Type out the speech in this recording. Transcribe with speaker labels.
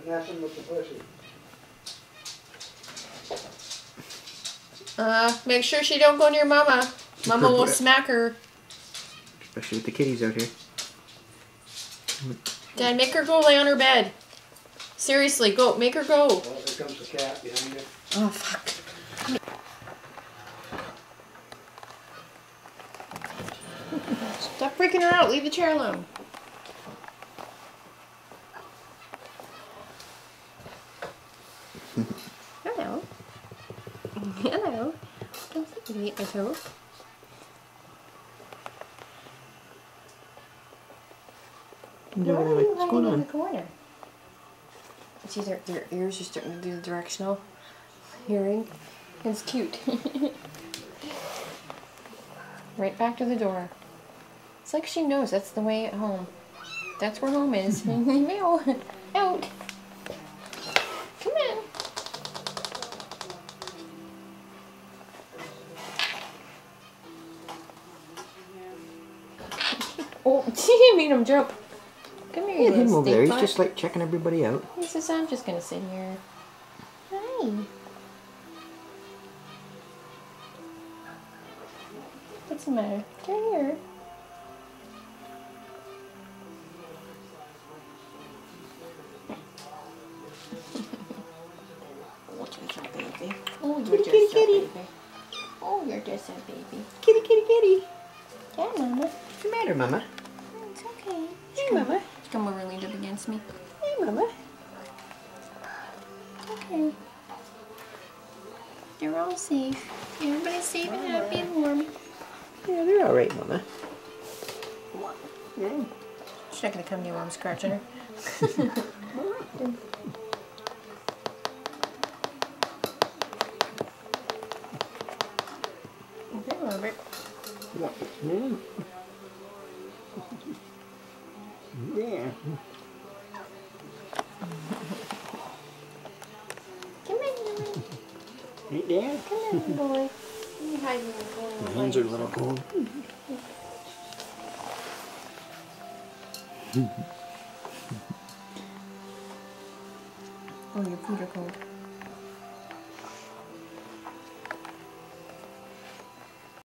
Speaker 1: messing with the pussy.
Speaker 2: Make sure she don't go near Mama. Mama will smack her.
Speaker 3: Especially with the kitties out here.
Speaker 2: Dad, make her go lay on her bed. Seriously, go. Make her go.
Speaker 1: Well, there comes the cat behind it.
Speaker 2: Oh, fuck. Stop freaking her out. Leave the chair alone. Hello. Hello. Come sit with me, little.
Speaker 3: What's going on?
Speaker 2: Corner? See, their ears are starting to do the directional hearing. It's cute. Right back to the door. It's like she knows that's the way at home. That's where home is. Meow. Out. Come in. Oh, you made him jump. Come here, you
Speaker 3: Him
Speaker 2: little
Speaker 3: over there. He's
Speaker 2: stink
Speaker 3: just like checking everybody out.
Speaker 2: butt. He says, I'm just gonna sit here. Hi. What's the matter? Turn here. Baby. Oh, you're just a baby. Oh, you're just a baby.
Speaker 3: Kitty, kitty, kitty.
Speaker 2: Yeah, Mama.
Speaker 3: What's the matter, Mama?
Speaker 2: It's okay.
Speaker 3: Hey, Mama.
Speaker 2: Come over and lean up against me.
Speaker 3: Hey, Mama.
Speaker 2: It's okay. You're all safe. Everybody's safe and happy and warm.
Speaker 3: Yeah, they're all right, Mama.
Speaker 2: Yeah. She's not gonna come to you while I'm scratching her. Okay, Robert.
Speaker 3: Yeah. Yeah.
Speaker 2: Come in, boy.
Speaker 3: Right there.
Speaker 2: Come in, boy. Let me hide you in the corner.
Speaker 3: My hands are a little cold.
Speaker 2: Oh, your feet are cold.